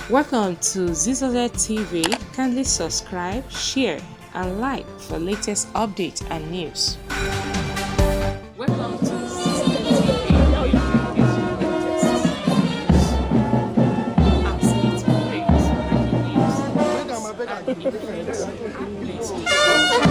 Welcome to Zisodel TV. Kindly subscribe, share, and like for latest updates and news. Welcome to Zisodel TV. Now you can get latest updates, breaking news, and news.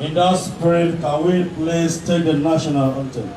In that spirit, can we please take the national anthem?